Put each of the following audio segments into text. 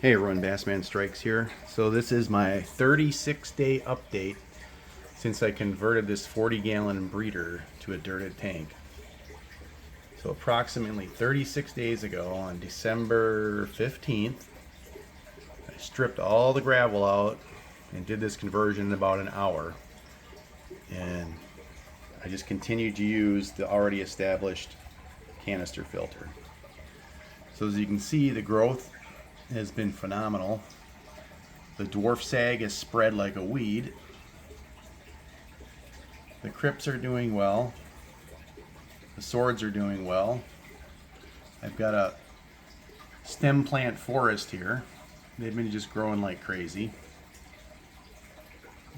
Hey everyone, Bassman Strikes here. So this is my 36-day update since I converted this 40-gallon breeder to a dirted tank. So approximately 36 days ago on December 15th, I stripped all the gravel out and did this conversion in about an hour. And I just continued to use the already established canister filter. So as you can see, the growth has been phenomenal. The dwarf sag is spread like a weed. The crypts are doing well. The swords are doing well. I've got a stem plant forest here. They've been just growing like crazy.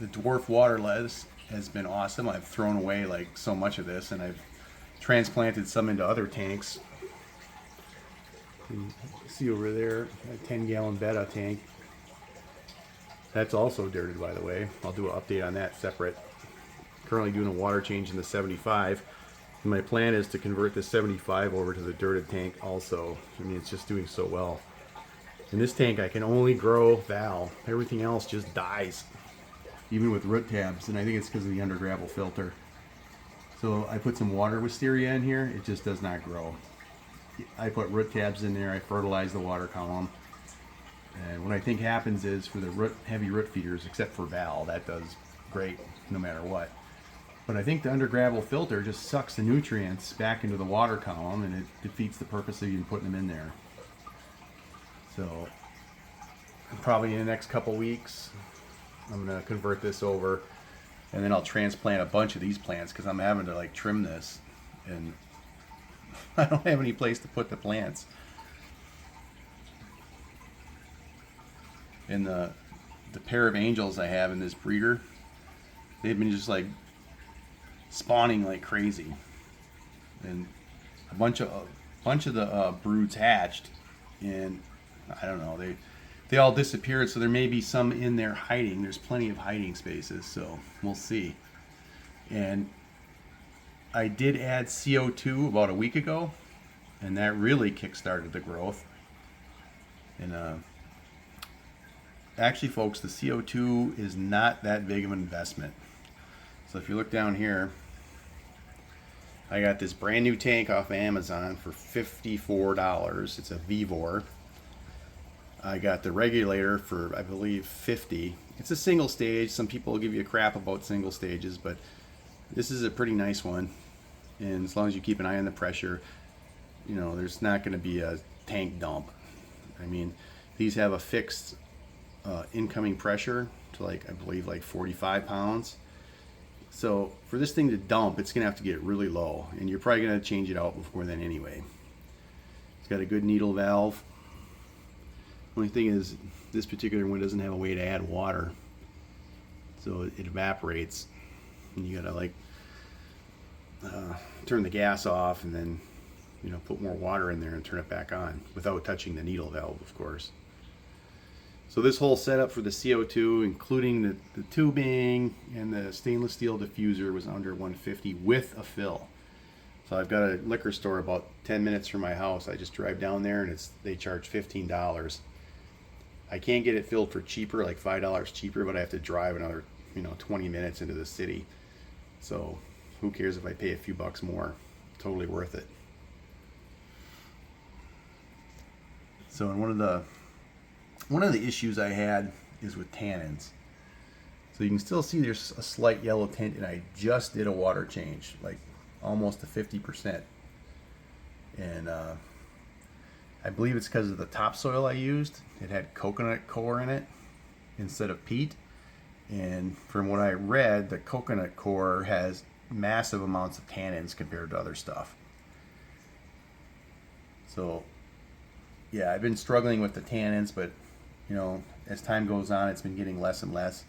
The dwarf water lettuce has been awesome. I've thrown away like so much of this and I've transplanted some into other tanks. You see over there, a 10-gallon betta tank. That's also dirted, by the way. I'll do an update on that separate. Currently doing a water change in the 75. And my plan is to convert the 75 over to the dirted tank also. I mean, it's just doing so well. In this tank, I can only grow val. Everything else just dies, even with root tabs. And I think it's because of the under gravel filter. So I put some water wisteria in here. It just does not grow. I put root tabs in there, I fertilize the water column, and what I think happens is for the heavy root feeders, except for val, that does great no matter what. But I think the under gravel filter just sucks the nutrients back into the water column and it defeats the purpose of even putting them in there. So probably in the next couple weeks I'm going to convert this over, and then I'll transplant a bunch of these plants because I'm having to like trim this and I don't have any place to put the plants. And the pair of angels I have in this breeder, they've been just like spawning like crazy. And a bunch of the broods hatched, and I don't know, they all disappeared. So there may be some in there hiding. There's plenty of hiding spaces, so we'll see. And I did add CO2 about a week ago, and that really kick-started the growth. And actually, folks, the CO2 is not that big of an investment. So if you look down here, I got this brand new tank off of Amazon for $54. It's a Vivor. I got the regulator for, I believe, $50. It's a single stage. Some people will give you a crap about single stages, but this is a pretty nice one, and as long as you keep an eye on the pressure, you know, there's not going to be a tank dump. I mean, these have a fixed incoming pressure to like, I believe, like 45 pounds. So for this thing to dump, it's going to have to get really low, and you're probably going to change it out before then anyway. It's got a good needle valve. Only thing is, this particular one doesn't have a way to add water, so it evaporates. And you gotta like turn the gas off and then, you know, put more water in there and turn it back on without touching the needle valve, of course. So this whole setup for the CO2, including the tubing and the stainless steel diffuser, was under $150 with a fill. So I've got a liquor store about 10 minutes from my house. I just drive down there and they charge $15. I can't get it filled for cheaper, like $5 cheaper, but I have to drive another, 20 minutes into the city. So who cares if I pay a few bucks more? Totally worth it. So one of the issues I had is with tannins. So you can still see there's a slight yellow tint, and I just did a water change, like almost to 50%. And I believe it's because of the topsoil I used. It had coconut coir in it instead of peat. And from what I read, the coconut coir has massive amounts of tannins compared to other stuff. So yeah, I've been struggling with the tannins, but as time goes on, it's been getting less and less.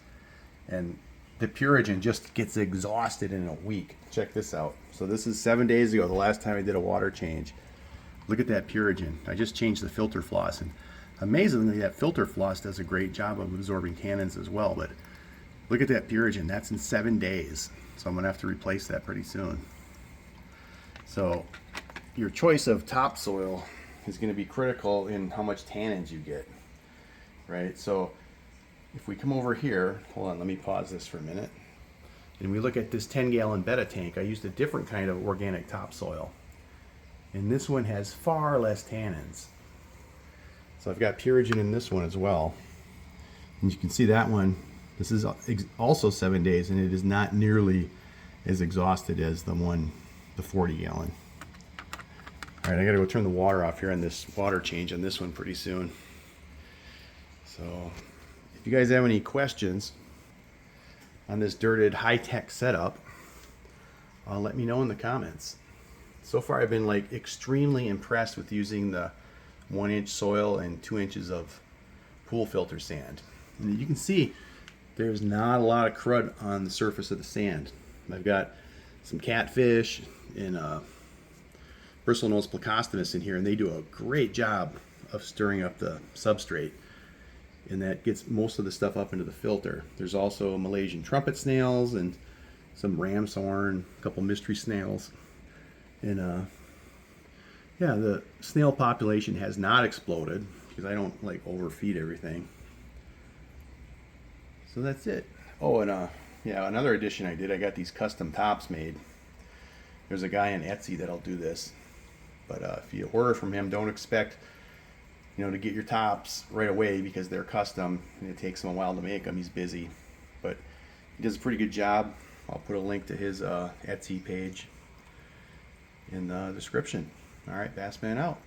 And the Purigen just gets exhausted in a week. Check this out. So this is 7 days ago, the last time I did a water change. Look at that Purigen. I just changed the filter floss, and amazingly, that filter floss does a great job of absorbing tannins as well. But look at that Purigen. That's in 7 days. So I'm going to have to replace that pretty soon. So your choice of topsoil is going to be critical in how much tannins you get. right? So if we come over here, hold on, let me pause this for a minute. And we look at this 10-gallon betta tank, I used a different kind of organic topsoil. And this one has far less tannins. So I've got purigen in this one as well. And you can see that one, this is also 7 days, and it is not nearly as exhausted as the 40 gallon. All right, I gotta go turn the water off here on this water change on this one pretty soon. So if you guys have any questions on this dirted high-tech setup, let me know in the comments. So far I've been like extremely impressed with using the 1-inch soil and 2 inches of pool filter sand. And you can see there's not a lot of crud on the surface of the sand. I've got some catfish and Bristlenose plecostomus in here, and they do a great job of stirring up the substrate, and that gets most of the stuff up into the filter. There's also Malaysian trumpet snails and some ram's horn, a couple mystery snails. And yeah, the snail population has not exploded because I don't like overfeed everything. So that's it. Oh, and yeah, another addition I did, I got these custom tops made. There's a guy on Etsy that'll do this. But if you order from him, don't expect, you know, to get your tops right away because they're custom and it takes him a while to make them. He's busy, but he does a pretty good job. I'll put a link to his Etsy page in the description. All right, Bassman out.